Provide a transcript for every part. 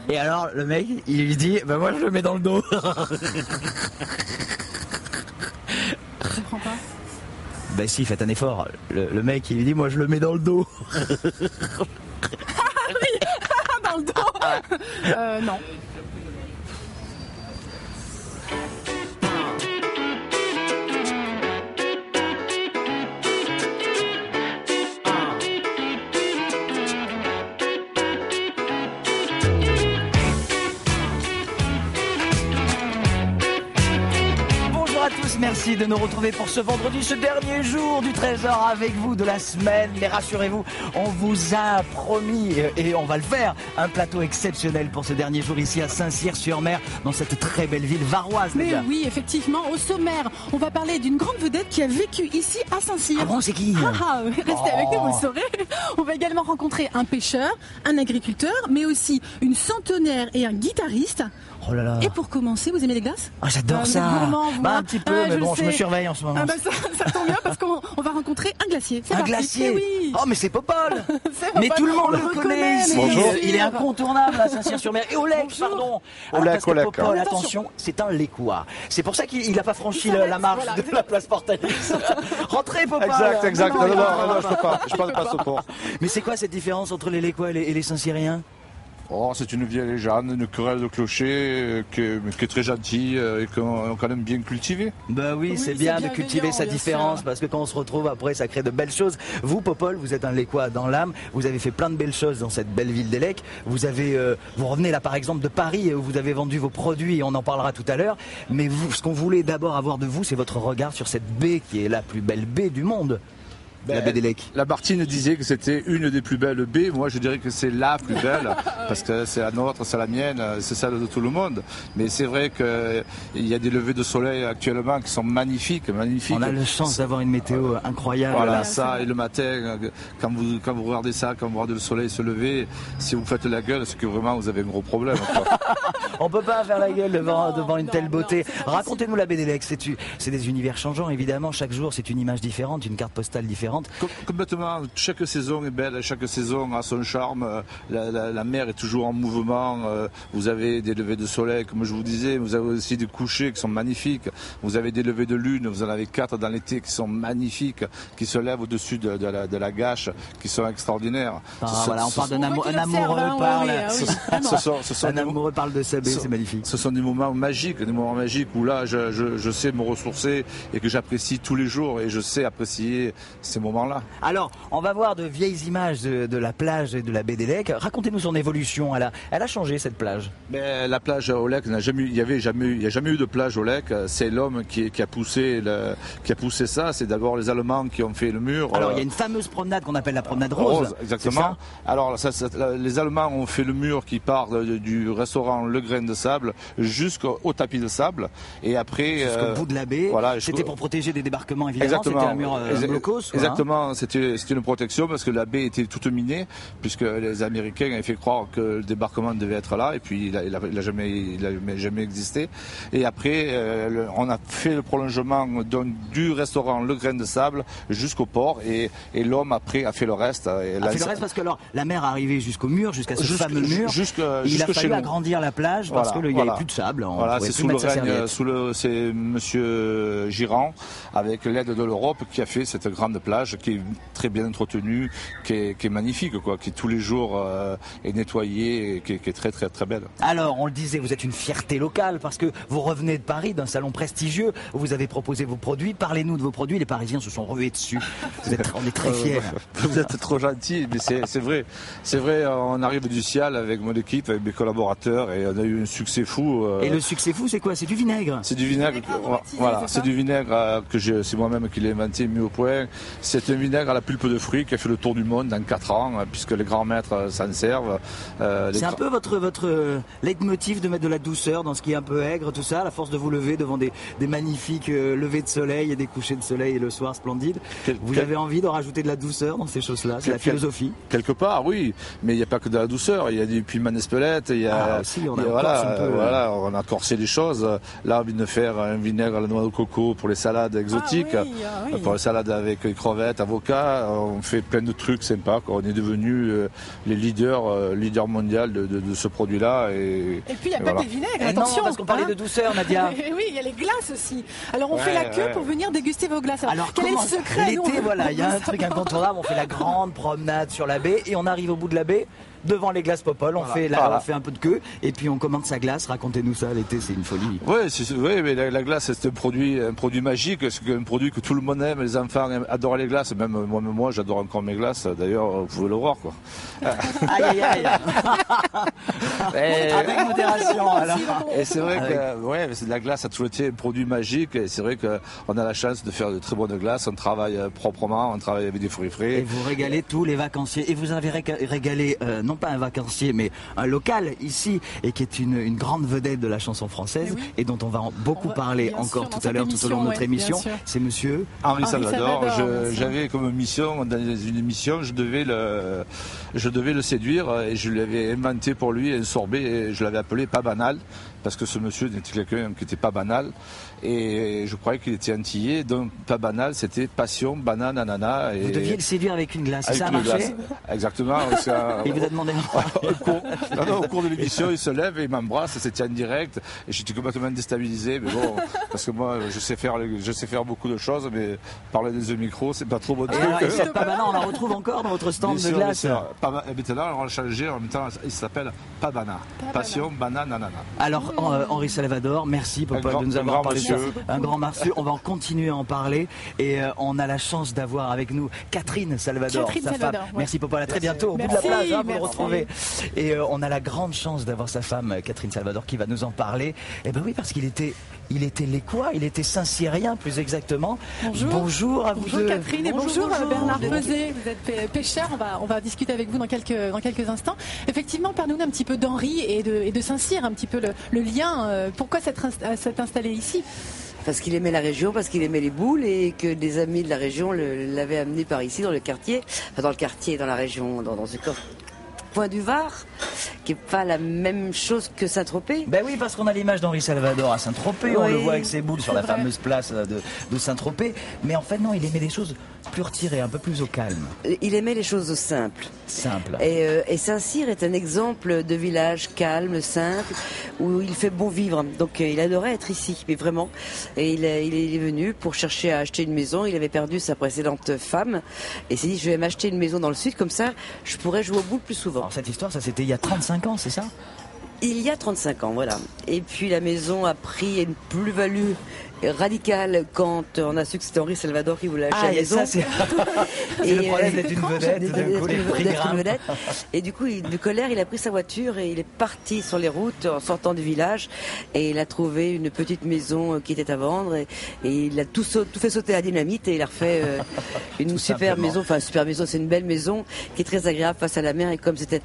Et alors, le mec, il lui dit, bah moi je le mets dans le dos. Je comprends pas. Bah si, faites un effort. Le mec, il lui dit, moi je le mets dans le dos. Dans le dos. Non. Merci de nous retrouver pour ce vendredi, ce dernier jour du Trésor avec vous de la semaine. Mais rassurez-vous, on vous a promis, et on va le faire, un plateau exceptionnel pour ce dernier jour ici à Saint-Cyr-sur-Mer, dans cette très belle ville varoise. Mais oui, effectivement, au sommaire, on va parler d'une grande vedette qui a vécu ici à Saint-Cyr. Ah bon, c'est qui? Restez avec nous, vous le saurez. On va également rencontrer un pêcheur, un agriculteur, mais aussi une centenaire et un guitariste. Oh là là. Et pour commencer, vous aimez les glaces? Ah, j'adore ça. Un petit peu, mais bon, je me surveille en ce moment. Ça tombe bien parce qu'on va rencontrer un glacier. Un glacier? Oui. Oh, mais c'est Popol. Mais tout le monde le connaît ici. Bonjour. Il est incontournable à Saint-Cyr-sur-Mer. Et Olek, pardon. Olek. Popol, attention, c'est un Lécois. C'est pour ça qu'il n'a pas franchi la marche de la place Portalis. Rentrez, Popol. Exact. Non, je peux pas. Je passe au port. Mais c'est quoi cette différence entre les Lécois et les Saint-Cyriens? Oh, c'est une vieille légende, une querelle de clocher qui est très gentille et qu'on a quand même bien cultivée. Bah oui, c'est bien de cultiver sa différence parce que quand on se retrouve après, ça crée de belles choses. Vous, Popol, vous êtes un Lécois dans l'âme. Vous avez fait plein de belles choses dans cette belle ville d'Élec. Vous revenez là par exemple de Paris où vous avez vendu vos produits et on en parlera tout à l'heure. Mais vous, ce qu'on voulait d'abord avoir de vous, c'est votre regard sur cette baie qui est la plus belle baie du monde. La baie d'Élec. La Martine disait que c'était une des plus belles baies. Moi, je dirais que c'est la plus belle parce que c'est la nôtre, c'est la mienne, c'est celle de tout le monde. Mais c'est vrai qu'il y a des levées de soleil actuellement qui sont magnifiques. On a la chance d'avoir une météo incroyable. Voilà, ça, et le matin, quand vous regardez ça, quand vous regardez le soleil se lever, si vous faites la gueule, c'est que vraiment vous avez un gros problème. On peut pas faire la gueule devant une telle beauté. Racontez-nous la baie d'Élec. C'est des univers changeants, évidemment. Chaque jour, c'est une image différente, une carte postale différente. Complètement, chaque saison est belle, chaque saison a son charme, la mer est toujours en mouvement, vous avez des levées de soleil comme je vous disais, vous avez aussi des couchers qui sont magnifiques, vous avez des levées de lune, vous en avez 4 dans l'été qui sont magnifiques, qui se lèvent au-dessus de la gâche, qui sont extraordinaires. Voilà, on parle d'un amoureux un amoureux parle de sa baie, c'est magnifique. Ce sont des moments magiques où là je sais me ressourcer et que j'apprécie tous les jours et je sais apprécier ces moments-là. Alors, on va voir de vieilles images de la plage et de la baie d'Élec. Racontez-nous son évolution. Elle a changé cette plage. Mais la plage au Lec, il n'y a jamais eu de plage au Lec. C'est l'homme qui a poussé ça. C'est d'abord les Allemands qui ont fait le mur. Alors, il y a une fameuse promenade qu'on appelle la promenade rose. Exactement. Alors, les Allemands ont fait le mur qui part du restaurant Le Grain de Sable jusqu'au tapis de sable. Et après, jusqu'au bout de la baie. Voilà, c'était pour protéger des débarquements, évidemment. Exactement. C'était un mur blocos. Exactement, c'était une protection parce que la baie était toute minée, puisque les Américains avaient fait croire que le débarquement devait être là, et puis il n'a jamais existé. Et après, on a fait le prolongement du restaurant Le Grain de Sable jusqu'au port, et l'homme après a fait le reste. Parce que alors, la mer arrivait jusqu'au mur, jusqu'à ce fameux mur. Il a fallu agrandir la plage parce qu'il n'y avait plus de sable. Voilà, c'est c'est Monsieur Girand, avec l'aide de l'Europe, qui a fait cette grande plage qui est très bien entretenue, qui est magnifique, qui tous les jours est nettoyée et qui est très très très belle. Alors, on le disait, vous êtes une fierté locale parce que vous revenez de Paris, d'un salon prestigieux où vous avez proposé vos produits. Parlez-nous de vos produits, les Parisiens se sont rués dessus. On est très fiers. Vous êtes trop gentil, mais c'est vrai. C'est vrai, on arrive du ciel avec mon équipe, avec mes collaborateurs, et on a eu un succès fou. Et le succès fou, c'est quoi? C'est du vinaigre. C'est du vinaigre. Voilà, c'est du vinaigre c'est moi-même qui l'ai inventé, mis au point. C'est un vinaigre à la pulpe de fruits qui a fait le tour du monde en 4 ans, puisque les grands maîtres s'en servent. C'est un peu votre leitmotiv de mettre de la douceur dans ce qui est un peu aigre, tout ça, à la force de vous lever devant des magnifiques levées de soleil et des couchers de soleil et le soir splendide. Vous avez envie de rajouter de la douceur dans ces choses-là? C'est la philosophie. Quelque part, oui, mais il n'y a pas que de la douceur. Il y a du piment d'Espelette, il y a aussi, on a corsé les choses. Là, on vient de faire un vinaigre à la noix de coco pour les salades exotiques, pour les salades avec les crevettes crevettes, avocats. On fait plein de trucs sympas. On est devenus les leaders mondiaux de ce produit-là. Et puis il n'y a pas que les vinaigres, non, attention. parce qu'on parlait de douceur, Nadia. Oui, il y a les glaces aussi. Alors on fait la queue pour venir déguster vos glaces. Alors quel est le secret? L'été, voilà, il y a un truc incontournable. On fait la grande promenade sur la baie et on arrive au bout de la baie. Devant les glaces Popol, on fait un peu de queue et puis on commande sa glace. Racontez-nous ça, l'été, c'est une folie. Oui, mais la glace, c'est un produit magique, c'est un produit que tout le monde aime. Les enfants adorent les glaces, même moi, j'adore encore mes glaces. D'ailleurs, vous pouvez le voir, quoi. Aïe, aïe, aïe. Avec modération, alors. Et c'est vrai que la glace a toujours été un produit magique. Et c'est vrai qu'on a la chance de faire de très bonnes glaces. On travaille proprement, on travaille avec des fruits frais. Et vous régalez tous les vacanciers. Et vous avez régalé non pas un vacancier, mais un local ici, et qui est une grande vedette de la chanson française, et dont on va beaucoup parler encore tout à l'heure, tout au long de notre émission. C'est monsieur Henri Salvador. J'avais comme mission, dans une émission, je devais le séduire, et je lui avais inventé pour lui un sorbet, et je l'avais appelé Pas Banal, parce que ce monsieur était quelqu'un qui n'était pas banal, et je croyais qu'il était antillais, donc Pas Banal, c'était passion, banane, ananas. Vous deviez le séduire avec une glace, ça a marché glace. Exactement. Il vous a demandé au cours de l'émission, il se lève et il m'embrasse, c'était en direct, et j'étais complètement déstabilisé, mais bon, parce que moi, je sais faire beaucoup de choses, mais parler dans un micro, c'est pas trop bon truc. Et cette Pas Banal, on la retrouve encore dans votre stand de glace. Maintenant, on l'a changé, en même temps, il s'appelle Pas Banal. Passion, banane, ananas. Alors, Henri Salvador, merci Popol de nous avoir parlé de ça. Un grand merci. On va en continuer à en parler, et on a la chance d'avoir avec nous Catherine Salvador, sa femme. Merci Popol, à très bientôt au bout de la plage, vous le retrouvez. Et on a la grande chance d'avoir sa femme Catherine Salvador qui va nous en parler. Eh ben oui, parce qu'il était lécois, il était Saint-Cyrien plus exactement. Bonjour à vous deux. Bonjour Catherine et bonjour Bernard Peuzet. Vous êtes pêcheur, on va discuter avec vous dans quelques instants. Effectivement, parlez-nous un petit peu d'Henri et de Saint-Cyr, un petit peu le lien. Pourquoi s'être installé ici? Parce qu'il aimait la région, parce qu'il aimait les boules, et que des amis de la région l'avaient amené par ici, dans le quartier, dans la région, dans ce coin du Var, qui n'est pas la même chose que Saint-Tropez. Ben oui, parce qu'on a l'image d'Henri Salvador à Saint-Tropez, on le voit avec ses boules sur la fameuse place de Saint-Tropez, mais en fait non, il aimait des choses plus retirées, un peu plus au calme. Il aimait les choses simples. Simple. Et Saint-Cyr est un exemple de village calme, simple, où il fait bon vivre. Donc il adorait être ici, mais vraiment. Et il est venu pour chercher à acheter une maison. Il avait perdu sa précédente femme, et il s'est dit, je vais m'acheter une maison dans le sud, comme ça je pourrais jouer au boule plus souvent. Alors cette histoire, ça c'était il y a 35 ans, c'est ça? Il y a 35 ans, voilà. Et puis la maison a pris une plus-value radicale quand on a su que c'était Henri Salvador qui voulait acheter la maison. Ça, c'est le problème d'être une vedette. Et du coup, de colère, il a pris sa voiture et il est parti sur les routes en sortant du village, et il a trouvé une petite maison qui était à vendre, et il a tout fait sauter la dynamite, et il a refait une super maison. Enfin, super maison, c'est une belle maison qui est très agréable face à la mer, et comme c'était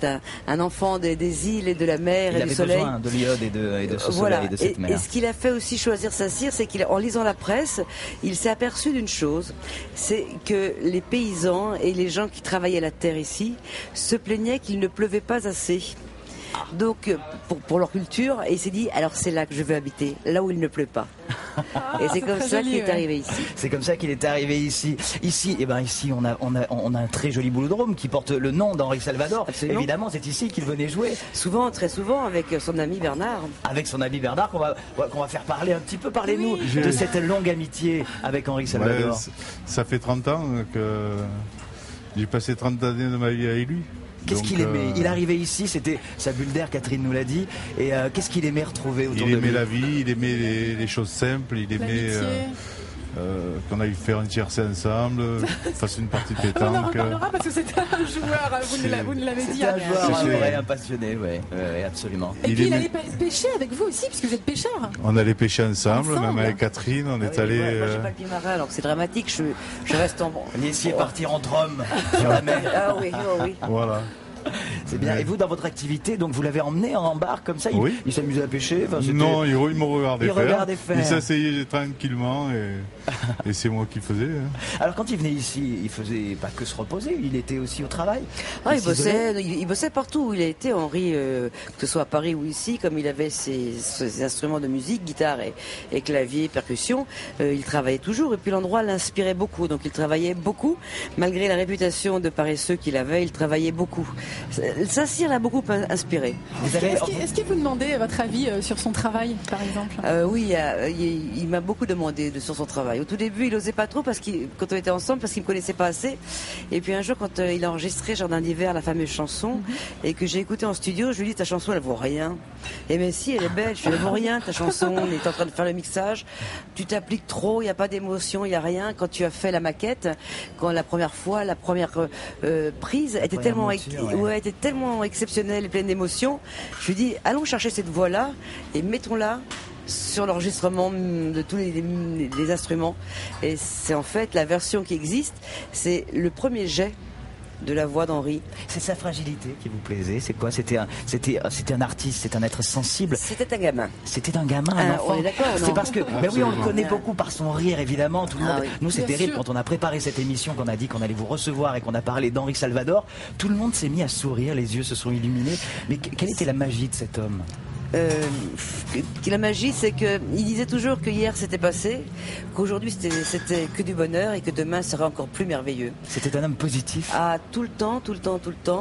un enfant des îles et de la mer et du soleil. Il avait besoin de l'iode et de ce soleil et de cette mer. Et ce qu'il a fait aussi choisir Saint-Cyr, c'est qu'en lisant la presse, il s'est aperçu d'une chose, c'est que les paysans et les gens qui travaillaient la terre ici se plaignaient qu'il ne pleuvait pas assez. Donc pour leur culture, et il s'est dit, alors c'est là que je veux habiter, là où il ne pleut pas. Et c'est comme ça qu'il est arrivé ici. C'est comme ça qu'il est arrivé ici. Ici, on a un très joli boulodrome qui porte le nom d'Henri Salvador. Absolument. Évidemment, c'est ici qu'il venait jouer. Souvent, très souvent, avec son ami Bernard. Avec son ami Bernard, qu'on va faire parler un petit peu. Parlez-nous de cette longue amitié avec Henri Salvador. Ça fait 30 ans que j'ai passé 30 années de ma vie avec lui. Qu'est-ce qu'il aimait? Il arrivait ici, c'était sa bulle d'air, Catherine nous l'a dit. Et qu'est-ce qu'il aimait retrouver autour de lui? Il aimait la vie, il aimait les choses simples, il aimait qu'on aille faire un tiercé ensemble, fasse une partie de pétanque. On en reparlera parce que c'était un joueur, vous nous l'avez dit. C'est un joueur, un passionné, oui, absolument. Et puis il allait pêcher avec vous aussi, puisque vous êtes pêcheur. On allait pêcher ensemble, même avec Catherine, on est allé... Moi, j'ai pas le pied marin, alors c'est dramatique, je reste en... Laissiez partir entre hommes sur la mer. Ah oui, oui. Voilà. C'est bien. Et vous, dans votre activité, donc vous l'avez emmené en barque comme ça? Il s'amusait à pêcher? Non, il me regardait faire. Il s'asseyait tranquillement et... Et c'est moi qui faisais. Hein. Alors quand il venait ici, il faisait pas que se reposer, il était aussi au travail. Ah, il bossait partout où il a été, Henri, que ce soit à Paris ou ici, comme il avait ses instruments de musique, guitare et clavier, percussion, il travaillait toujours. Et puis l'endroit l'inspirait beaucoup, donc il travaillait beaucoup. Malgré la réputation de paresseux qu'il avait, il travaillait beaucoup. Saint-Cyr l'a beaucoup inspiré. Est-ce qu'il vous demandait votre avis sur son travail, par exemple? Oui, il m'a beaucoup demandé sur son travail. Au tout début, il n'osait pas trop quand on était ensemble, parce qu'il me connaissait pas assez. Et puis un jour, quand il a enregistré Jardin d'hiver, la fameuse chanson, et que j'ai écouté en studio, je lui ai dit, ta chanson, elle vaut rien. Et mais si, elle est belle. Elle vaut rien, ta chanson. On est en train de faire le mixage. Tu t'appliques trop, il n'y a pas d'émotion, il n'y a rien. Quand tu as fait la maquette, quand la première prise était était tellement exceptionnelle et pleine d'émotion, je lui ai dit, allons chercher cette voix-là et mettons-la sur l'enregistrement de tous les instruments. Et c'est en fait la version qui existe, c'est le premier jet de la voix d'Henri. C'est sa fragilité qui vous plaisait? C'est quoi? C'était un artiste, c'est un être sensible. C'était un gamin. C'était un gamin, un enfant. On est d'accord, c'est parce que, oui, on le connaît beaucoup par son rire, évidemment. Tout le monde. Oui. Nous, c'est terrible quand on a préparé cette émission, qu'on a dit qu'on allait vous recevoir et qu'on a parlé d'Henri Salvador. Tout le monde s'est mis à sourire, les yeux se sont illuminés. Mais quelle était la magie de cet homme? La magie, c'est que il disait toujours que hier c'était passé, qu'aujourd'hui c'était que du bonheur et que demain serait encore plus merveilleux. C'était un homme positif. Ah, tout le temps,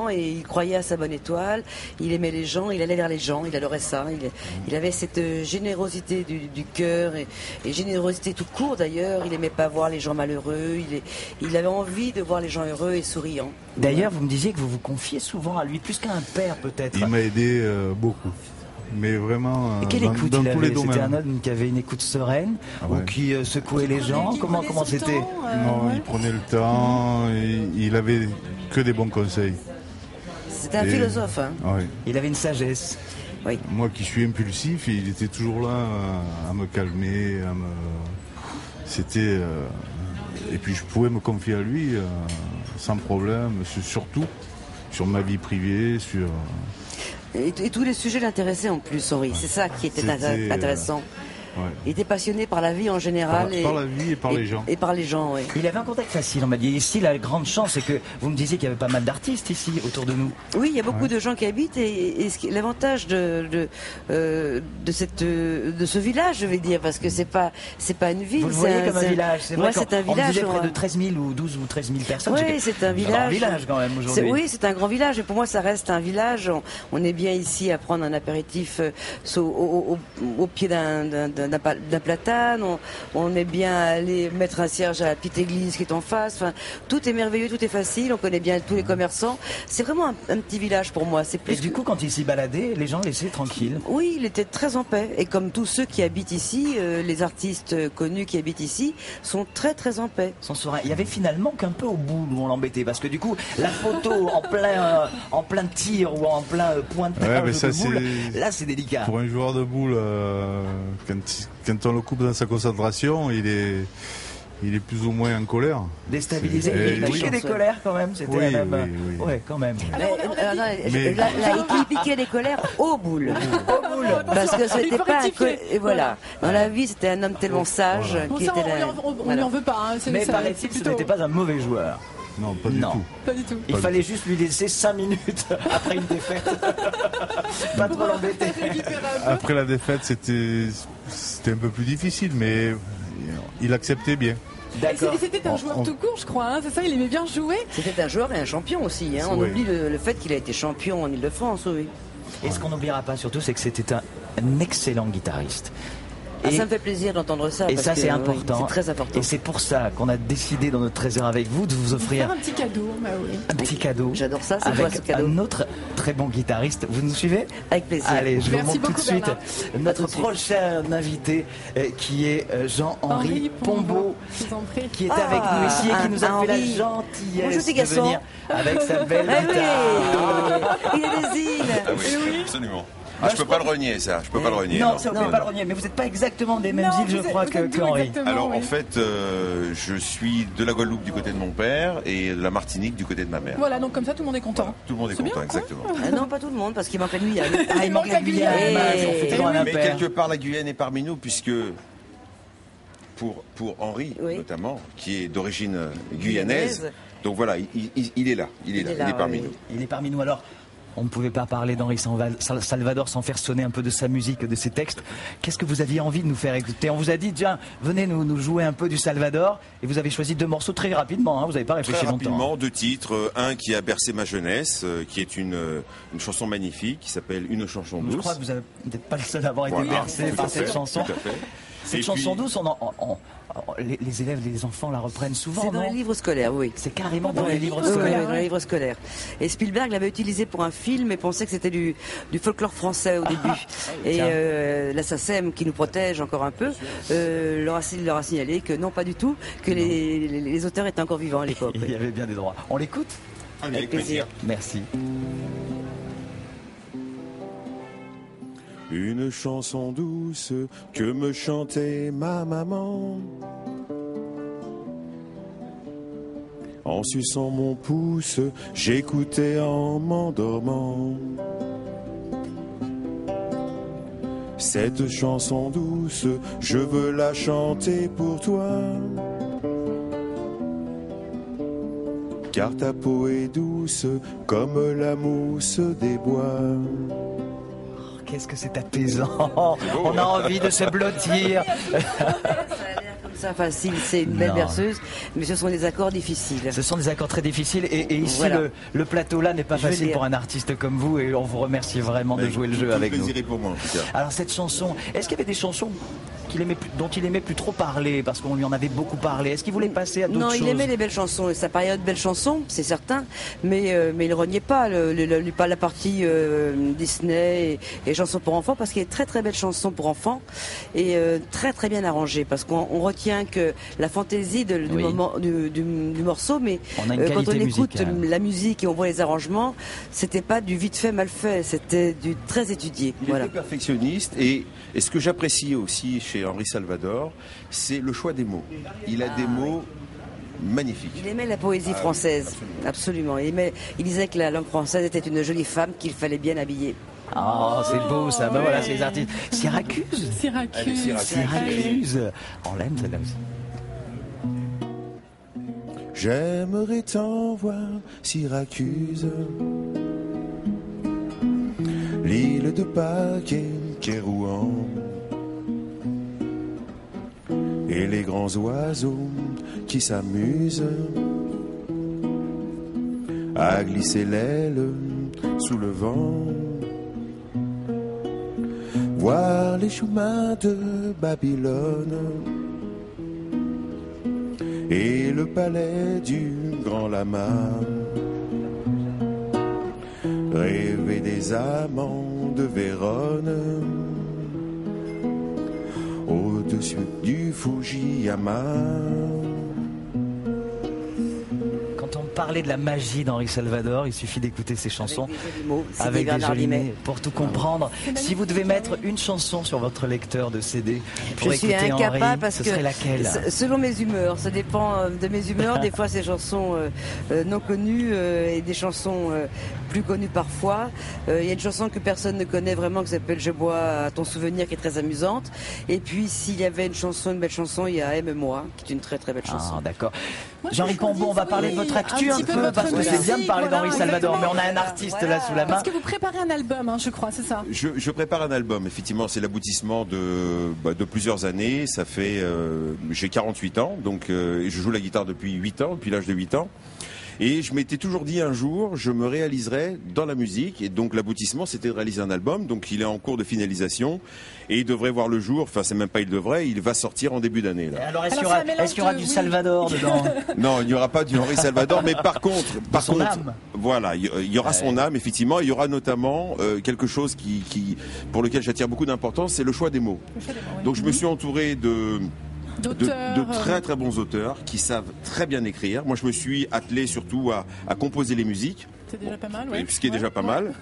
et il croyait à sa bonne étoile. Il aimait les gens, il allait vers les gens, il adorait ça. Il avait cette générosité du cœur et générosité tout court d'ailleurs. Il aimait pas voir les gens malheureux. Il avait envie de voir les gens heureux et souriants. D'ailleurs, vous me disiez que vous vous confiez souvent à lui, plus qu'à un père peut-être. Il m'a aidé beaucoup. Mais vraiment, et quelle écoute dans il tous avait? les domaines. C'était un homme qui avait une écoute sereine, ou qui secouait les gens. Comment c'était? Non, il prenait le temps, il avait que des bons conseils. C'était un philosophe. Hein. Oui. Il avait une sagesse. Oui. Moi qui suis impulsif, il était toujours là à me calmer, C'était... Et puis je pouvais me confier à lui sans problème, surtout sur ma vie privée, sur... Et tous les sujets l'intéressaient en plus, Henri. C'est ça qui était intéressant. Il était passionné par la vie en général. Par la vie et par les gens. Et par les gens, oui. Il avait un contact facile, on m'a dit. Ici, la grande chance, c'est que vous me disiez qu'il y avait pas mal d'artistes ici, autour de nous. Oui, il y a beaucoup de gens qui habitent et l'avantage de ce village, je vais dire, parce que c'est pas une ville. Vous le voyez comme un village, c'est vrai. C'est un village. On disait près de 13 000 ou 12 ou 13 000 personnes. Oui, c'est un village. C'est un village quand même aujourd'hui. Oui, c'est un grand village et pour moi, ça reste un village. On est bien ici à prendre un apéritif au pied d'un platane. On est bien allé mettre un cierge à la petite église qui est en face. Enfin, tout est merveilleux, tout est facile. On connaît bien tous les commerçants. C'est vraiment un petit village pour moi. C'est plus. Et du coup, quand il s'y baladait, les gens le laissaient tranquille. Oui, il était très en paix. Et comme tous ceux qui habitent ici, les artistes connus qui habitent ici, sont très très en paix. Son serein. Il y avait finalement qu'un peu au bout où on l'embêtait, parce que du coup, la photo en plein tir ou en plein pointage de boule, là c'est délicat. Pour un joueur de boule, quand on le coupe dans sa concentration, il est plus ou moins en colère. Déstabilisé. Il piquait des colères quand même. C'était un homme. Oui. Ouais, quand même. Mais il piquait des colères aux boules. Parce que c'était pas et voilà. Dans la vie, c'était un homme tellement sage qui était là. On n'y en veut pas. Hein. Mais paraît-il, ce n'était pas un mauvais joueur. Non, pas du tout. Pas du tout. Il fallait juste lui laisser 5 minutes après une défaite. Pas trop l'embêter. Après la défaite, c'était un peu plus difficile, mais il acceptait bien. D'accord. C'était un joueur tout court, je crois. Hein, c'est ça, il aimait bien jouer. C'était un joueur et un champion aussi. Hein. On oublie le fait qu'il a été champion en Ile-de-France, oui. Et ce qu'on n'oubliera pas surtout, c'est que c'était un excellent guitariste. Ça me fait plaisir d'entendre ça. Et ça, c'est important. C'est très important. Et c'est pour ça qu'on a décidé dans notre trésor avec vous de vous offrir un petit cadeau. Bah oui. Un petit cadeau. J'adore ça. C'est avec quoi ce cadeau? un autre très bon guitariste. Vous nous suivez? Avec plaisir. Allez, je vous montre tout de suite notre prochain invité qui est Jean-Henri Pombo, qui est avec nous ici et qui nous a fait la gentillesse de venir avec sa belle guitare. Il a des îles. Oui, absolument. Ah, je peux pas le renier, ça. Je peux pas le renier. Non, ça, vous ne pouvez pas le renier. Mais vous n'êtes pas exactement des mêmes îles, je crois, que Henri. Alors, en fait, je suis de la Guadeloupe du côté de mon père et de la Martinique du côté de ma mère. Voilà, donc comme ça, tout le monde est content. Voilà, tout le monde est content, exactement. Non, pas tout le monde, parce qu'il manque la Guyane. Il manque la Guyane. Mais quelque part, la Guyane est parmi nous, puisque pour Henri, Oui. notamment, qui est d'origine guyanaise. Donc voilà, il est là, il est parmi nous. Il est parmi nous. Alors, on ne pouvait pas parler d'Henri Salvador sans faire sonner un peu de sa musique, de ses textes. Qu'est-ce que vous aviez envie de nous faire écouter? On vous a dit, tiens, venez nous jouer un peu du Salvador. Et vous avez choisi 2 morceaux très rapidement, hein, vous n'avez pas réfléchi Très longtemps. rapidement, 2 titres. Un qui a bercé ma jeunesse, qui est une chanson magnifique, qui s'appelle Une chanson douce. Je crois que vous n'êtes pas le seul à avoir été Voilà, bercé tout par à fait, cette chanson. tout à fait. Cette chanson douce, les élèves, les enfants la reprennent souvent, C'est dans non? les livres scolaires, oui. C'est carrément dans Dans les les livres livres scolaires. Oui, dans les livres scolaires. Et Spielberg l'avait utilisé pour un film et pensait que c'était du folklore français au début. Et la SACEM, qui nous protège encore un peu, leur a signalé que non, pas du tout, que les auteurs étaient encore vivants à l'époque. Il y avait bien des droits. On l'écoute? Avec plaisir. Merci. Une chanson douce que me chantait ma maman, en suçant mon pouce, j'écoutais en m'endormant. Cette chanson douce, je veux la chanter pour toi, car ta peau est douce comme la mousse des bois. Qu'est-ce que c'est apaisant. On a envie de se blottir. Ça a l'air comme ça facile, c'est une belle Non. berceuse, mais ce sont des accords difficiles. Ce sont des accords très difficiles et ici Voilà. le plateau là n'est pas Je veux facile dire. pour un artiste comme vous et on vous remercie vraiment de jouer le jeu avec nous. Plaisir est pour moi en tout cas. Alors cette chanson, est-ce qu'il y avait des chansons dont il aimait plus trop parler parce qu'on lui en avait beaucoup parlé? Est-ce qu'il voulait passer à d'autres Non, choses? il aimait les belles chansons, et sa période belles chansons, c'est certain, mais il reniait pas la partie Disney et chansons pour enfants, parce qu'il y a très très belles chansons pour enfants et très très bien arrangées, parce qu'on retient que la fantaisie du Oui. du morceau, mais On a une quand on qualité écoute musicale. la musique et on voit les arrangements, c'était pas du vite fait mal fait, c'était du très étudié. Il Voilà. était perfectionniste et ce que j'apprécie aussi chez Henri Salvador, c'est le choix des mots. Il a des mots magnifiques. Il aimait la poésie française, absolument. Il disait que la langue française était une jolie femme qu'il fallait bien habiller. Oh, c'est beau ça. Ben voilà, c'est les artistes. Syracuse. Syracuse. On l'aime celle-là aussi. J'aimerais tant voir Syracuse, l'île de Pâques et Kérouan, et les grands oiseaux qui s'amusent à glisser l'aile sous le vent, voir les chemins de Babylone et le palais du grand lama, rêver des amants de Vérone au-dessus du Fujiyama. Quand on parlait de la magie d'Henri Salvador, il suffit d'écouter ses chansons Avec des jolis mots, signé avec des Bernard jolis Dimet. mots pour tout comprendre. Si vous devez mettre une chanson sur votre lecteur de CD pour Je suis écouter incapable Henri, parce ce que serait laquelle? selon mes humeurs, ça dépend de mes humeurs. Des fois, c'est chansons non connues et des chansons plus connues parfois. Il y a une chanson que personne ne connaît vraiment qui s'appelle Je bois à ton souvenir, qui est très amusante. Et puis, s'il y avait une belle chanson, il y a Aime-moi, qui est une très très belle chanson. Ah, d'accord. Moi, je Jean-Ric Combo, on va parler de votre actu un petit peu peu, votre parce que c'est musique, bien de parler voilà, d'Henri Salvador, mais on a un exactement. artiste là sous la main. Parce que vous préparez un album, hein, je crois, c'est ça? Je prépare un album, effectivement, c'est l'aboutissement de plusieurs années. Ça fait, j'ai 48 ans, donc je joue la guitare depuis 8 ans, depuis l'âge de 8 ans. Et je m'étais toujours dit un jour, je me réaliserai dans la musique. Et donc l'aboutissement, c'était de réaliser un album. Donc il est en cours de finalisation et il devrait voir le jour. Enfin, c'est même pas il devrait, il va sortir en début d'année là. Alors, est-ce Alors, qu'il y aura, c'est un mélange est-ce qu'il y aura de- du oui. Salvador dedans? Non, il n'y aura pas du Henri Salvador, mais par contre, son âme. voilà, il y aura son âme effectivement. Il y aura notamment quelque chose pour lequel j'attire beaucoup d'importance, c'est le choix des mots. Donc je me suis entouré de D'auteurs, très très bons auteurs qui savent très bien écrire. Moi, je me suis attelé surtout à composer les musiques. c'est déjà pas mal, ouais. Ce qui est déjà Ouais, pas ouais. mal.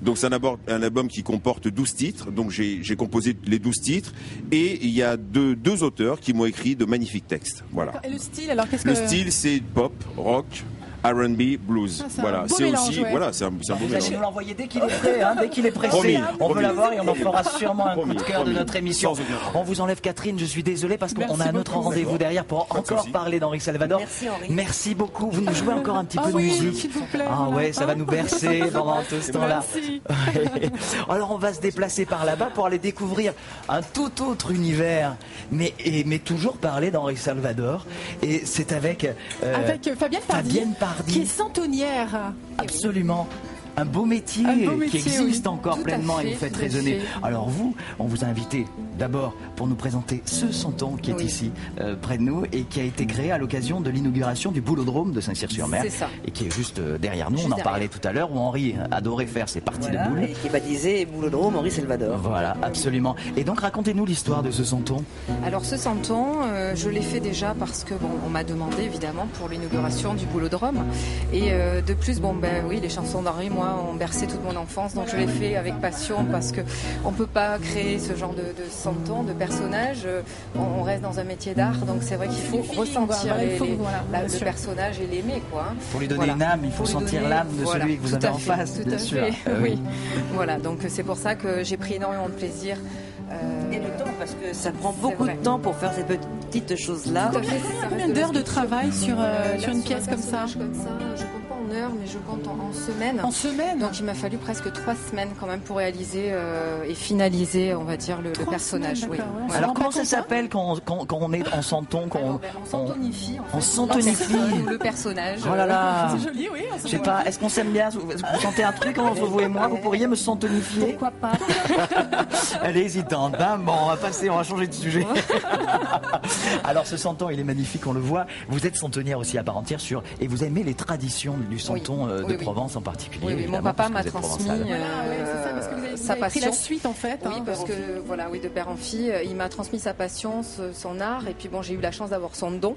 Donc c'est un album qui comporte 12 titres. Donc j'ai composé les 12 titres. Et il y a deux auteurs qui m'ont écrit de magnifiques textes. Voilà. Et le style, alors qu'est-ce Le que... style, c'est pop, rock, R&B, blues. Ah, c'est voilà, un beau c'est mélange, aussi, ouais. voilà, c'est un beau Vous allez mélange. nous l'envoyer dès qu'il est prêt, hein, dès qu'il est pressé. Promis, On veut promis. l'avoir et on en fera sûrement un coup de Promis, cœur de promis. notre émission. Sans aucun problème. On vous enlève Catherine, je suis désolé parce qu'on Merci a un autre beaucoup. rendez-vous derrière pour Pas de encore souci. parler d'Henri Salvador. Merci, Henri. Merci beaucoup. Vous nous jouez encore un petit Ah peu de oui, musique. s'il vous plaît, Ah voilà. ouais, ça va nous bercer pendant tout ce temps-là. Merci. Ouais. Alors on va se déplacer par là-bas pour aller découvrir un tout autre univers, mais toujours parler d'Henri Salvador. Et c'est avec, Avec Fabienne Pardy, Fabienne Pardy. qui est centenière. Absolument. Un beau métier, Un beau métier, qui existe oui. encore Tout à pleinement et fait, vous faites tout à résonner. fait. Alors vous, on vous a invité d'abord pour nous présenter ce santon qui est Oui. ici près de nous et qui a été créé à l'occasion de l'inauguration du Boulodrome de Saint-Cyr-sur-Mer C'est ça. et qui est juste derrière nous. Juste On en derrière. parlait tout à l'heure où Henri adorait faire ses parties Voilà, de boules. et qui est baptisé Boulodrome Henri Salvador. Voilà, absolument. Et donc racontez-nous l'histoire de ce santon. Alors ce santon, je l'ai fait déjà parce que bon, on m'a demandé évidemment pour l'inauguration du Boulodrome. Et de plus, bon ben oui, les chansons d'Henri, moi, ont bercé toute mon enfance, donc je l'ai fait avec passion parce que on peut pas créer ce genre de santon, de personnage. On reste dans un métier d'art, donc c'est vrai qu'il faut ressentir voilà, il faut, voilà, bien le sûr. personnage et l'aimer, quoi. Pour lui donner Voilà. une âme, il faut Pour lui sentir donner- l'âme de voilà, celui que vous tout avez à en fait, face, tout bien à sûr. fait, Oui. oui. Voilà, donc c'est pour ça que j'ai pris énormément de plaisir. Et le temps, parce que ça prend C'est beaucoup vrai. de temps pour faire ces petites choses-là. Tout à fait, ça Combien reste d'heures de l'inscription. travail sur Là, une sur pièce un comme ça personnage comme ça, je compte pas en heures, mais je compte en semaines. En semaine? Donc il m'a fallu presque 3 semaines quand même pour réaliser et finaliser, on va dire, le 3 personnage. semaines, Oui. d'accord, ouais. Voilà. Alors rend comment pas ça compte, hein s'appelle quand on est en santon Alors, ben, on s'antonifie. on s'antonifie. La personne ou le personnage. Oh là là. C'est joli, oui. Je sais pas, est-ce qu'on s'aime bien? Vous sentez un truc entre vous et moi? Vous pourriez me santonifier? Pourquoi pas? Elle est hésitante, hein. Bon, on va changer de sujet. Alors ce santon, il est magnifique, on le voit. Vous êtes santonnière aussi à part entière et vous aimez les traditions du santon de oui. Provence en particulier. Oui, oui, mon évidemment, papa parce que m'a vous êtes transmis provençale. Voilà, ouais, c'est ça, parce que vous avez sa pris passion. la suite en fait. Oui, hein. parce que voilà, oui, de père en fille, il m'a transmis sa passion, son art, et puis bon, j'ai eu la chance d'avoir son don.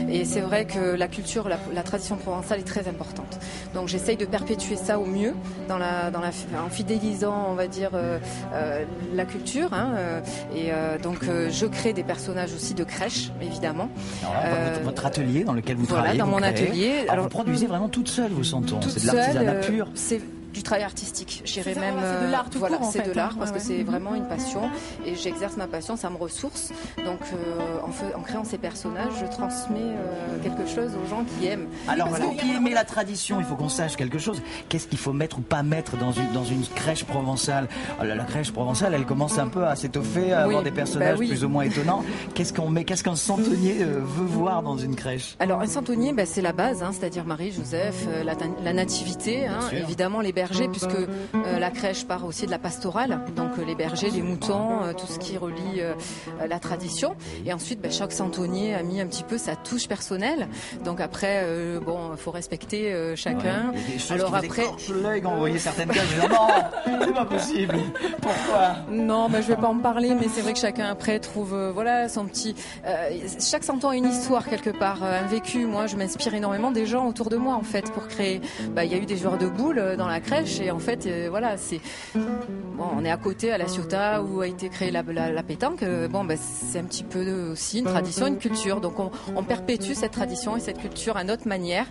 Et c'est vrai que la culture, la tradition provençale est très importante. Donc j'essaye de perpétuer ça au mieux, en fidélisant, on va dire, la culture. Donc je crée des personnages aussi de crèche, évidemment. Alors, votre atelier dans lequel vous Voilà, travaillez. dans vous mon créez. atelier. Alors, vous produisez vraiment toute seule vos santons. Toute C'est de l'artisanat seule, pur. c'est du travail artistique. J'irais C'est ça, même. voilà, c'est de l'art tout voilà, court, en c'est fait, de l'art hein. parce Ouais, que ouais. c'est vraiment une passion et j'exerce ma passion, ça me ressource. Donc en créant ces personnages, je transmets quelque chose aux gens qui aiment. Alors, parce vous que- qui aimez la tradition, il faut qu'on sache quelque chose. Qu'est-ce qu'il faut mettre ou pas mettre dans une crèche provençale? La crèche provençale, elle commence un peu à s'étoffer, à Oui, avoir des personnages bah oui. plus ou moins étonnants. Qu'est-ce qu'on met? Qu'est-ce qu'un santonnier veut voir dans une crèche? Alors un santonnier, c'est la base, c'est-à-dire Marie, Joseph, la nativité, sûr. évidemment les bergers, puisque la crèche part aussi de la pastorale, donc les bergers, les moutons, tout ce qui relie la tradition. Et ensuite, chaque santonnier a mis un petit peu sa touche personnelle. Donc après, il faut respecter chacun. Il y a des choses Alors qui vous après, écorchent l'œil quand vous voyez certaines cases. Je dis, non, c'est pas possible. Pourquoi? non, je vais pas en parler, mais c'est vrai que chacun après trouve, son petit. Chaque santon a une histoire quelque part, un vécu. Moi, je m'inspire énormément des gens autour de moi en fait pour créer. Il y a eu des joueurs de boules dans la crèche et en fait, c'est. Bon, on est à côté à La Ciotat où a été créée la pétanque. C'est un petit peu aussi une tradition, une culture. Donc on perpétue cette tradition et cette culture à notre manière.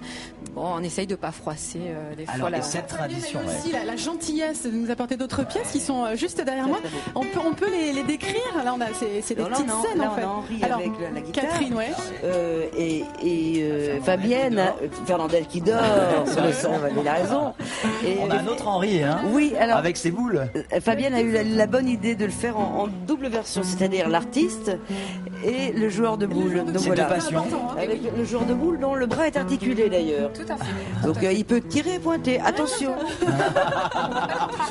Bon, on essaye de pas froisser des Alors, fois. et cette tradition, Il y a ouais. aussi la gentillesse de nous apporter d'autres pièces qui sont juste derrière moi. On peut les décrire. Là, c'est des Alors là, petites scènes là, en fait. on a Henri Alors, avec la guitare. Catherine, ouais. Et Fabienne, Fernandel qui dort sur le son, il a raison. Et, On a un autre Henri, hein? oui, alors Avec ses boules. Fabienne a eu la bonne idée de le faire en double version, c'est-à-dire l'artiste et le joueur de boules. Donc C'est voilà. deux passions. Avec le joueur de boules dont le bras est articulé d'ailleurs. Tout à fait. Donc il peut tirer et pointer. Attention.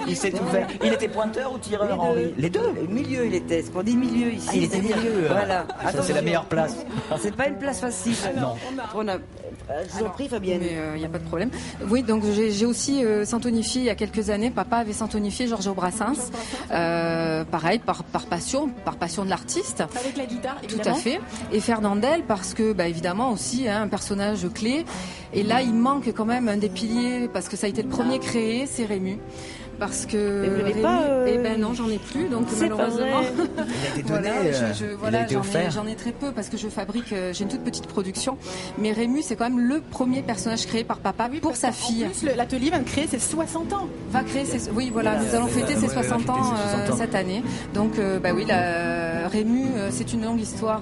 Il s'est tout fait. Il était pointeur ou tireur, Henri? Les deux. Le milieu, il était. Ce qu'on dit milieu ici. Ah, il était c'est-à-dire- milieu. Voilà. Ça, c'est la Attention. meilleure place. C'est pas une place facile. Non. Je vous en prie, Fabienne. Mais il n'y a pas de problème. Oui, donc j'ai aussi santonifié il y a quelques années. Papa avait santonifié Georges Brassens. Pareil, par passion de l'artiste. Avec la guitare, Tout évidemment. à fait. Et Fernandel parce que, évidemment aussi, un personnage clé. Et là, il manque quand même un des piliers parce que ça a été le premier créé, c'est Rému. parce que vous l'avez Rémi, pas, eh ben non, j'en ai plus, donc c'est pas malheureusement. vrai. Il a été donné, il a été offert. J'en ai très peu parce que je fabrique, j'ai une toute petite production. Mais Rému, c'est quand même le premier personnage créé par papa pour sa fille. En plus, l'atelier va créer ses 60 ans. Va créer oui, voilà, nous allons fêter ses 60 ans cette année. Donc, oui, Rému, c'est une longue histoire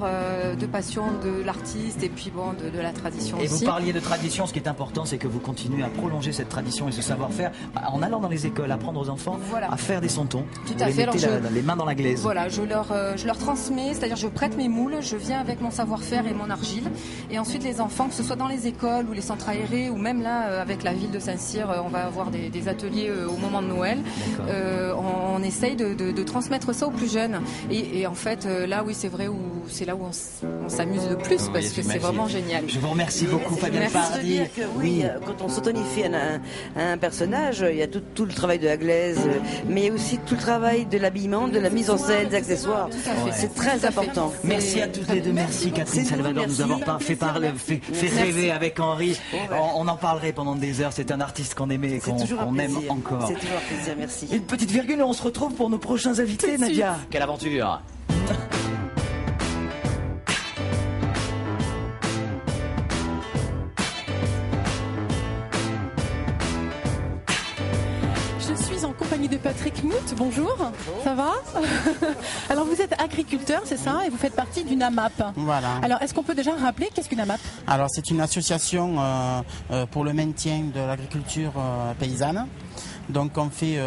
de passion de l'artiste et puis bon, de la tradition et aussi. Vous parliez de tradition, ce qui est important, c'est que vous continuez à prolonger cette tradition et ce savoir-faire en allant dans les écoles, apprendre aux enfants à faire des santons. Tout à fait. Les mains dans la glaise. Voilà, je leur transmets, c'est-à-dire je prête mes moules, je viens avec mon savoir-faire et mon argile, et ensuite les enfants, que ce soit dans les écoles ou les centres aérés ou même là avec la ville de Saint-Cyr, on va avoir des ateliers au moment de Noël. On essaye de transmettre ça aux plus jeunes. Et en fait, là, oui, c'est vrai, c'est là où on s'amuse le plus parce que c'est vraiment génial. Je vous remercie beaucoup, Fabienne Pardy. Dire que oui, quand on s'autonifie un personnage, il y a tout le travail de la glaise, mais il y a aussi tout le travail de l'habillement, de la mise en scène, des accessoires. C'est très important. Merci à toutes les deux. Merci Catherine Salvador de nous avoir fait rêver avec Henri. On en parlerait pendant des heures. C'est un artiste qu'on aimait et qu'on aime encore. C'est toujours un plaisir, merci. Une petite virgule et on se retrouve pour nos prochains invités, Nadia. Quelle aventure! De Patrick Mout, bonjour. Ça va? Alors vous êtes agriculteur, c'est ça, et vous faites partie d'une AMAP. Voilà. Alors est-ce qu'on peut déjà rappeler qu'est-ce qu'une AMAP? Alors c'est une association pour le maintien de l'agriculture paysanne. Donc on fait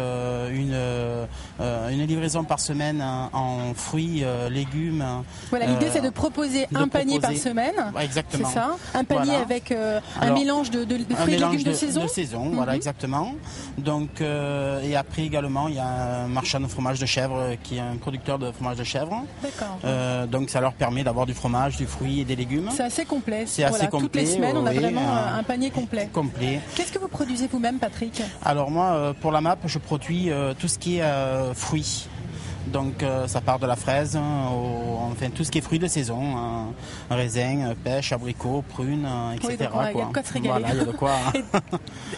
une livraison par semaine en fruits, légumes. Voilà, l'idée c'est de proposer un panier par semaine. Exactement. C'est ça. Un panier avec un mélange de fruits et légumes de saison. De saison, voilà, exactement. Donc et après également il y a un marchand de fromage de chèvre qui est un producteur de fromage de chèvre. D'accord. Donc ça leur permet d'avoir du fromage, du fruit et des légumes. C'est assez complet. C'est assez complet. Toutes les semaines on a vraiment un panier complet. Complet. Qu'est-ce que vous produisez vous-même, Patrick? Alors moi pour la MAP, je produis tout ce qui est fruits. Donc ça part de la fraise, enfin tout ce qui est fruits de saison, raisin, pêche, abricot, prune, etc. Oui, donc il y a de quoi se régaler. Voilà, il y a de quoi.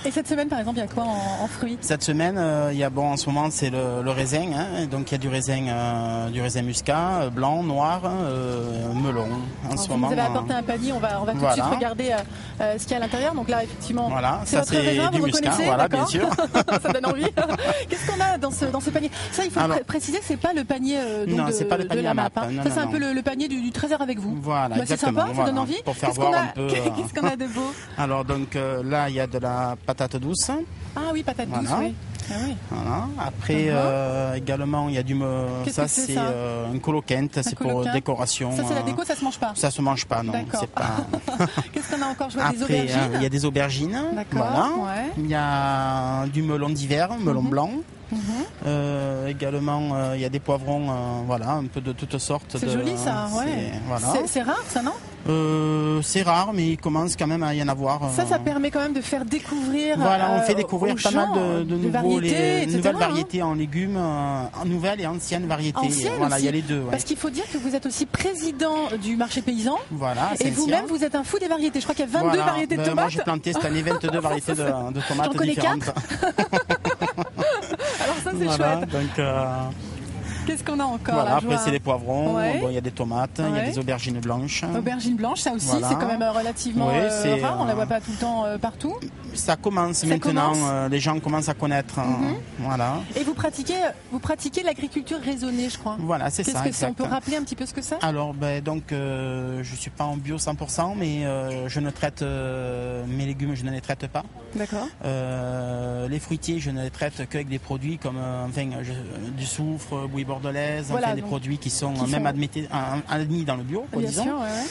Et cette semaine par exemple, il y a quoi en fruits? Cette semaine, il y a en ce moment c'est le raisin, donc il y a du raisin muscat, blanc, noir, melon. En ce moment. Vous avez apporté un panier, on va tout de suite regarder ce qu'il y a à l'intérieur. Donc là effectivement, voilà, c'est votre raisin, vous reconnaissez, voilà, bien sûr. Ça donne envie. Qu'est-ce qu'on a dans ce panier? Ça il faut préciser que c'est pas le panier c'est pas le panier de la MAP. Non, ça c'est un peu le panier du trésor avec vous. Voilà, exactement. C'est sympa, ça donne envie. Pour faire voir un peu. Qu'est-ce qu'on a de beau? Alors donc là il y a de la patate douce. Ah oui, patate douce, oui. Ah oui. Voilà. Après également il y a ça c'est un coloquinte, c'est pour décoration. Ça c'est la déco, ça se mange pas. Ça se mange pas, non. C'est pas. Qu'est-ce qu'on a encore? Je vois des aubergines. aubergines. Il y a des aubergines. D'accord. Voilà. Ouais. Il y a du melon d'hiver, melon blanc. Également il y a des poivrons, voilà, un peu de toutes sortes. C'est joli ça, ouais. Voilà. C'est rare ça, non? C'est rare, mais il commence quand même à y en avoir. Ça permet quand même de faire découvrir. Voilà, on fait découvrir pas mal de nouvelles variétés en légumes, en nouvelles et anciennes variétés. Voilà, il y a les deux. Ouais. Parce qu'il faut dire que vous êtes aussi président du marché paysan. Voilà. Et vous-même, vous êtes un fou des variétés. Je crois qu'il y a 22 variétés de tomates. Moi, j'ai planté cette année 22 variétés de tomates différentes. J'en connais 4. Alors ça, c'est chouette. Donc, qu'est-ce qu'on a encore voilà, là? après c'est les poivrons, ouais. Il y a des tomates, il y a des aubergines blanches. Aubergines blanches, ça aussi, c'est quand même relativement rare, on la voit pas tout le temps partout. Ça commence maintenant, les gens commencent à connaître. Voilà. Et vous pratiquez l'agriculture raisonnée, je crois. Voilà, c'est ça. On peut rappeler un petit peu ce que c'est? Alors, je suis pas en bio 100%, mais je ne traite mes légumes, je ne les traite pas. D'accord. Les fruitiers, je ne les traite qu'avec des produits comme du soufre, bouillie bordelaise, voilà, des produits qui sont admis dans le bio, disons. Sûr, ouais.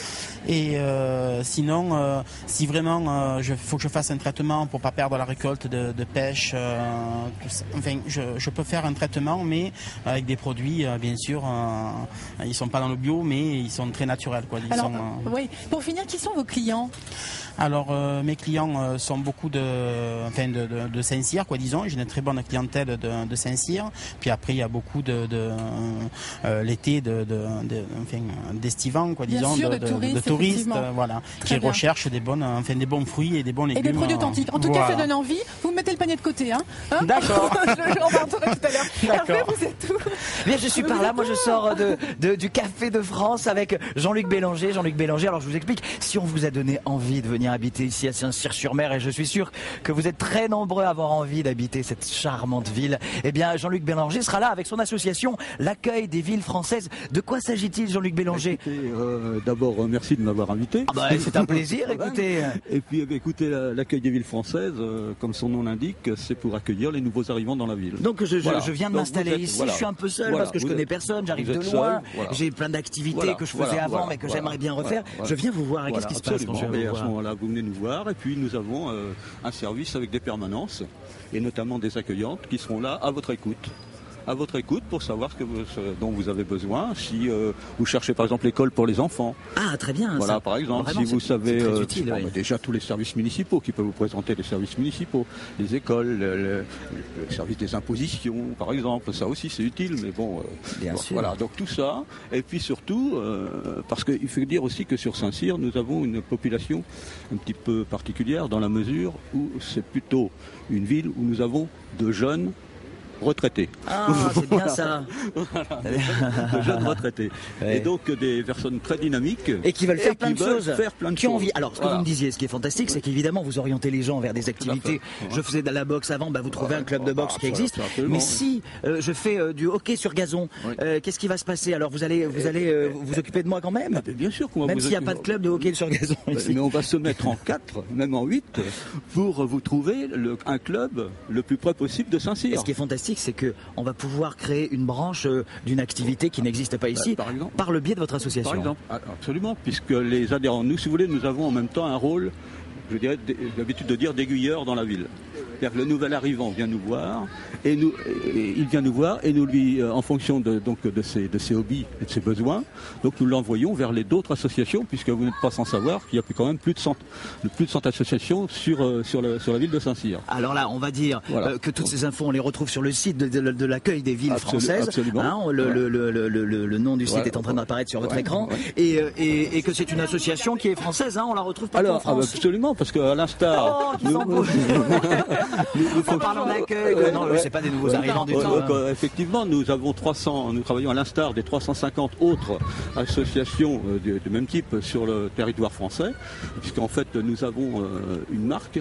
Et sinon, si vraiment il faut que je fasse un traitement pour pas perdre la récolte de pêche, je peux faire un traitement, mais avec des produits, bien sûr, ils sont pas dans le bio, mais ils sont très naturels, quoi. Oui. Pour finir, qui sont vos clients? Alors mes clients sont beaucoup de Saint-Cyr, quoi, disons. J'ai une très bonne clientèle de Saint-Cyr. Puis après il y a beaucoup de l'été d'estivants, quoi, disons, sûr, de touristes, voilà, Très qui bien. recherchent des bons fruits et des bons légumes. Et des produits authentiques. En tout cas, ça donne envie. Vous mettez le panier de côté, hein. D'accord. On va en parler tout à l'heure. Hervé, vous êtes où? Bien, je suis par là. Moi, je sors du Café de France avec Jean-Luc Bélanger. Jean-Luc Bélanger, alors je vous explique, si on vous a donné envie de venir habiter ici à Saint-Cyr-sur-Mer, et je suis sûr que vous êtes très nombreux à avoir envie d'habiter cette charmante ville, eh bien, Jean-Luc Bélanger sera là avec son association L'Accueil des villes françaises. De quoi s'agit-il, Jean-Luc Bélanger? Écoutez, d'abord, merci de m'avoir invité. C'est un plaisir, écoutez. Et puis, écoutez, l'Accueil des villes françaises, comme son nom l'indique, c'est pour accueillir les nouveaux arrivants dans la ville. Donc je viens de Donc, m'installer ici, je suis un peu seul parce que je connais personne, j'arrive de loin, j'ai plein d'activités que je faisais avant mais que j'aimerais bien refaire. Je viens vous voir, et qu'est-ce qui se passe quand je viens vous voir? À ce moment-là, vous venez nous voir, et puis nous avons un service avec des permanences, et notamment des accueillantes qui seront là à votre écoute. À votre écoute pour savoir ce dont vous avez besoin. Si vous cherchez par exemple l'école pour les enfants. Ah, très bien. Voilà, ça. par exemple, Vraiment, si vous savez, utile, oui. déjà tous les services municipaux qui peuvent vous présenter les services municipaux, les écoles, le service des impositions, par exemple, ça aussi c'est utile, mais bon, bien sûr. Voilà, donc tout ça, et puis surtout, parce qu'il faut dire aussi que sur Saint-Cyr, nous avons une population un petit peu particulière dans la mesure où c'est plutôt une ville où nous avons de jeunes retraités. Ah, c'est bien ça. De jeunes retraités. Ouais. Et donc des personnes très dynamiques. Et qui veulent faire plein de choses. Qui ont envie. Alors, ce que vous me disiez, ce qui est fantastique, c'est qu'évidemment, vous orientez les gens vers des activités. Je faisais de la boxe avant, vous trouvez un club de boxe qui existe. Mais si je fais du hockey sur gazon, qu'est-ce qui va se passer? Alors, vous allez vous occuper de moi quand même? Bien sûr. Même s'il n'y a pas de club de hockey sur gazon ici. Mais on va se mettre en 4, même en 8, pour vous trouver un club le plus près possible de Saint-Cyr. Ce qui est fantastique, c'est que on va pouvoir créer une branche d'une activité qui n'existe pas ici, par le biais de votre association. Par exemple, absolument, puisque les adhérents, nous, si vous voulez, nous avons en même temps un rôle, je dirais, j'ai l'habitude de dire, d'aiguilleur dans la ville. C'est-à-dire que le nouvel arrivant vient nous voir, et il vient nous voir, et nous lui, en fonction de ses hobbies et de ses besoins, donc nous l'envoyons vers les d'autres associations, puisque vous n'êtes pas sans savoir qu'il y a quand même plus de 100 associations sur la ville de Saint-Cyr. Alors là, on va dire que toutes ces infos, on les retrouve sur le site de l'Accueil des villes françaises. Absolument. Hein, le nom du site est en train d'apparaître sur votre écran, et que c'est une association qui est française. Hein, on la retrouve partout en France. Absolument, parce qu'à l'instar. En parlant d'accueil, non, c'est pas des nouveaux arrivants du tout. Effectivement, nous travaillons à l'instar des 350 autres associations du même type sur le territoire français, puisqu'en fait nous avons une marque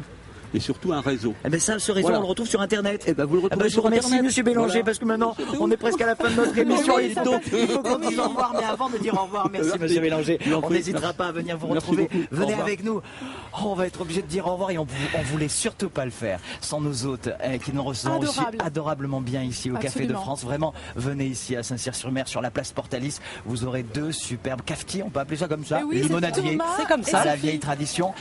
et surtout un réseau. Eh ben ça, ce réseau, on le retrouve sur Internet. Vous le retrouvez sur Internet. Merci Monsieur Bélanger, parce que maintenant, on est presque à la fin de notre émission. Il faut qu'on dise au revoir, mais avant de dire au revoir, merci Monsieur Bélanger. On n'hésitera pas à venir vous retrouver. Venez avec nous. On va être obligé de dire au revoir, et on voulait surtout pas le faire sans nos hôtes qui nous reçoivent aussi adorablement bien ici au Café de France. Vraiment, venez ici à Saint-Cyr-sur-Mer, sur la place Portalis. Vous aurez 2 superbes cafetiers, on peut appeler ça comme ça, limonadiers. C'est comme ça. À la vieille tradition.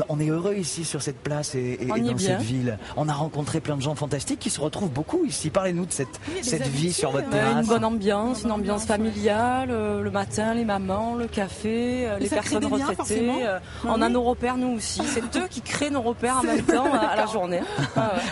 On est heureux ici sur cette place et dans cette ville. On a rencontré plein de gens fantastiques qui se retrouvent beaucoup ici. Parlez-nous de cette vie sur votre terrasse. Une bonne ambiance, une ambiance familiale. Le matin, les mamans, le café, les personnes retraitées. On a nos repères, nous aussi. C'est eux qui créent nos repères en même temps à la journée.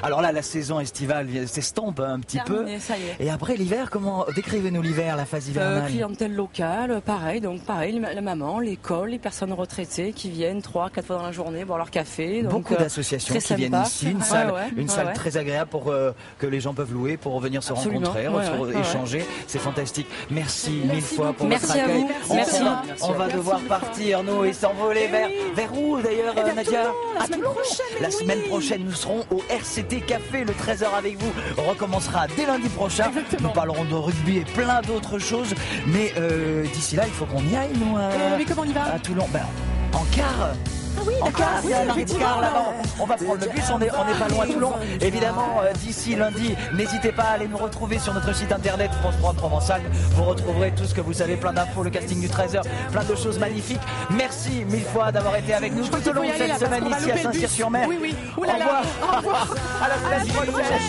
Alors là, la saison estivale s'estompe un petit peu. Ça y est. Et après l'hiver, comment décrivez-nous l'hiver, la phase hivernale? Clientèle locale, pareil. Donc pareil, la maman, l'école, les personnes retraitées qui viennent 3-4 fois dans la journée boire leur café. Donc, beaucoup d'associations qui viennent ici, une salle très agréable pour que les gens peuvent louer pour venir se rencontrer, échanger. C'est fantastique. Merci mille fois pour votre accueil. Merci. On va devoir partir, nous, et s'envoler vers où d'ailleurs, Nadia? À Toulon. La semaine prochaine, nous serons au RCT Café, le 13h avec vous. On recommencera dès lundi prochain. Exactement. Nous parlerons de rugby et plein d'autres choses. Mais d'ici là, il faut qu'on y aille, nous. Mais comment on y va? À Toulon. En car. Ah oui, en car, il y a l'arrêt de car là-bas. On va prendre le bus, on est pas loin de Toulon. Évidemment, d'ici lundi, n'hésitez pas à aller nous retrouver sur notre site internet France 3 Provençal. Vous retrouverez tout ce que vous savez, plein d'infos, le casting du 13h, plein de choses magnifiques. Merci mille fois d'avoir été avec nous tout au long de cette semaine ici à Saint-Cyr-sur-Mer. Oui. Au revoir. À la semaine prochaine.